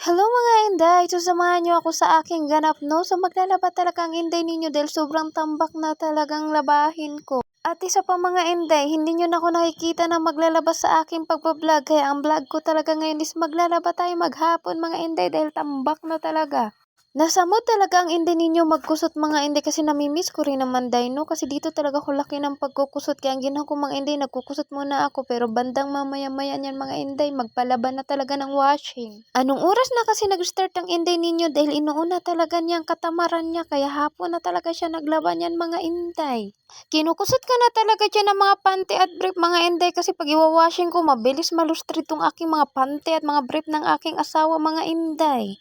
Hello mga inday, so samahan niyo ako sa aking ganap no. So maglalaba talaga ang inday ninyo dahil sobrang tambak na talagang labahin ko. At isa pa mga inday, hindi nyo na ako nakikita na maglalaba sa aking pagbablog. Kaya ang vlog ko talaga ngayon is maglalaba tayo maghapon mga inday dahil tambak na talaga. Nasa mood talaga ang inday ninyo magkusot mga inday kasi namimiss ko rin naman day no. Kasi dito talaga ko laki ng pagkukusot. Kaya ang ginawa ko mga inday, nagkukusot muna ako. Pero bandang mamaya-maya niyan mga inday, magpalaban na talaga ng washing. Anong oras na kasi nag-start ang inday ninyo dahil inuuna talaga niyang katamaran niya. Kaya hapon na talaga siya naglaban yan mga inday. Kinukusot ko na talaga dyan ang mga panty at brief mga inday kasi pag iwawashing ko mabilis malustri tong aking mga panty at mga brief ng aking asawa mga inday.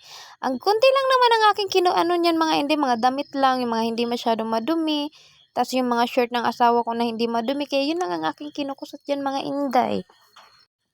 Ang konti lang naman ang aking kinuano niyan mga inday, mga damit lang, yung mga hindi masyadong madumi. Tapos yung mga shirt ng asawa ko na hindi madumi, kaya yun lang ang aking kinukusot dyan mga inday.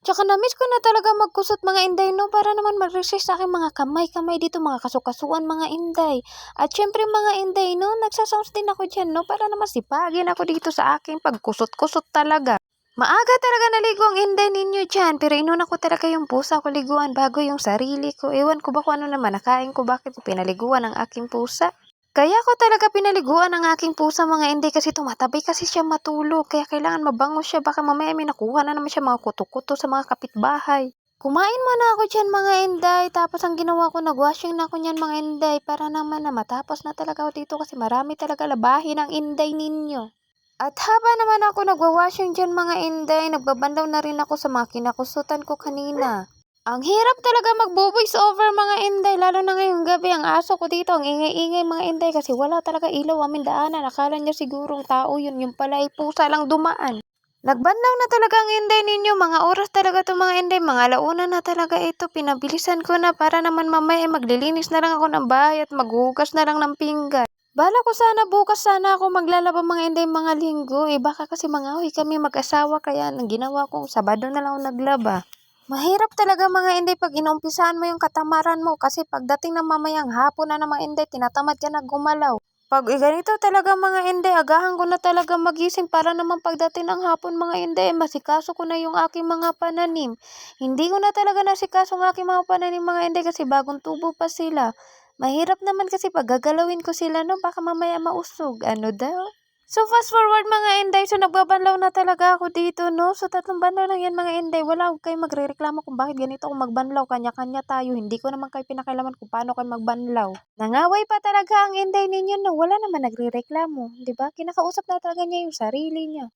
Tsaka na-miss ko na talaga magkusot mga inday no para naman mag-resist sa aking mga kamay-kamay dito, mga kasukasuan mga inday. At syempre mga inday no, nagsasounds din ako dyan no para naman sipagin ako dito sa aking pagkusot-kusot talaga. Maaga talaga naligo ang inday ninyo dyan, pero inuna ko talaga yung pusa ko liguan bago yung sarili ko. Ewan ko ba kung ano naman, nakain ko bakit pinaliguan ang aking pusa. Kaya ko talaga pinaliguan ang aking pusa mga inday kasi tumatabi kasi siya matulog. Kaya kailangan mabango siya, baka mamaya may nakuha na naman siya mga kuto-kuto sa mga kapitbahay. Kumain muna ako dyan mga inday, tapos ang ginawa ko, nagwashing na ako niyan mga inday para naman na matapos na talaga ako dito kasi marami talaga labahin ang inday ninyo. At haba naman ako nagwa-washing dyan mga inday, nagbabandaw na rin ako sa mga kinakusutan ko kanina. Ang hirap talaga mag-voice over mga inday, lalo na ngayong gabi. Ang aso ko dito, ang ingay-ingay mga inday kasi wala talaga ilaw aming daanan. Akala niya sigurong tao yun, yung pala ay pusa lang dumaan. Nagbandaw na talaga ang inday ninyo, mga oras talaga to mga inday, mga alauna na talaga ito. Pinabilisan ko na para naman mamaya maglilinis na lang ako ng bahay at maghugas na lang ng pinggan. Bala ko sana bukas sana ako maglalaba mga inday mga linggo. Baka kasi mangahoy kami mag-asawa kaya nang ginawa ko Sabado na lang ako naglaba. Mahirap talaga mga inday pag inumpisahan mo yung katamaran mo kasi pagdating ng mamayang hapon na ng mga inday, tinatamad ka na gumalaw. Pag ganito talaga mga inday, agahan ko na talaga magising para naman pagdating ng hapon mga inday, masikaso ko na yung aking mga pananim. Hindi ko na talaga nasikaso ang aking mga pananim mga inday kasi bagong tubo pa sila. Mahirap naman kasi pag gagalawin ko sila no, baka mamaya mausog. Ano daw? So fast forward mga inday, so nagbabanlaw na talaga ako dito no. So 3 banlaw lang yan mga inday. Wala akong kayo magrereklamo kung bakit ganito ako magbanlaw. Kanya-kanya tayo. Hindi ko naman kayo pinakailaman kung paano kayo magbanlaw. Nangaway pa talaga ang inday ninyo no. Wala naman nagrereklamo. 'Di ba? Kinakausap na talaga niya yung sarili niya.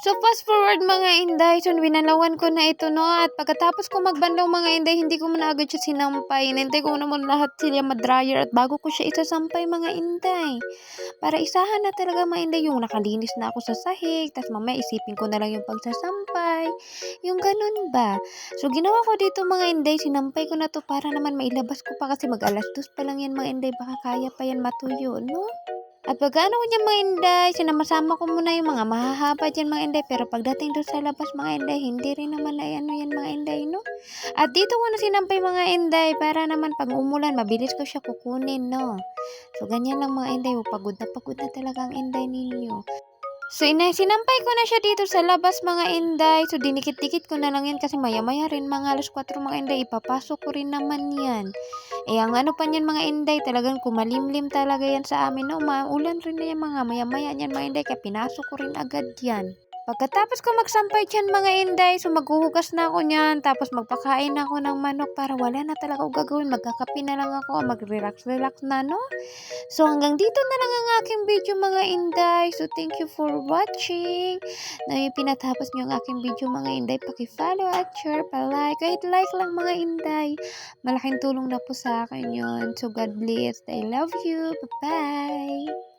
So fast forward mga inday, so winalawan ko na ito no, at pagkatapos ko magbandaw mga inday, hindi ko muna agad siya sinampay. Inintay ko naman lahat sila madryer at bago ko siya isasampay mga inday. Para isahan na talaga mga inday, yung nakalinis na ako sa sahig, tas mamaya isipin ko na lang yung pagsasampay, yung ganun ba. So ginawa ko dito mga inday, sinampay ko na to para naman mailabas ko pa kasi mag-2 pa lang yan mga inday, baka kaya pa yan matuyo no. At pagkaano ko dyan mga inday, sinamasama ko muna yung mga mahahaba dyan mga inday. Pero pagdating doon sa labas mga inday, hindi rin naman na ano yan mga inday, no? At dito ko na sinampay mga inday para naman pag umulan, mabilis ko siya kukunin, no? So ganyan lang mga inday, pagod na talaga ang inday ninyo. So sinampay ko na siya dito sa labas mga inday. So dinikit-dikit ko na lang yan kasi maya-maya rin mga 4:00 mga inday, ipapasok ko rin naman yan. Ang ano pa niyan mga inday, talagang kumalimlim talaga yan sa amin. No, maulan rin na yan mga maya-maya yan mga inday, kaya pinasok ko rin agad yan. Pagkatapos ko magsampay dyan mga inday, so maghuhugas na ako niyan, tapos magpakain ako ng manok para wala na talaga ako gagawin. Magkakape na lang ako, mag-relax-relax na, no? So hanggang dito na lang ang aking video mga inday. So thank you for watching. Na yung pinatapos nyo ang aking video mga inday, paki-follow at share, pa-like. Kahit like lang mga inday. Malaking tulong na po sa akin yun. So God bless. I love you. Bye-bye.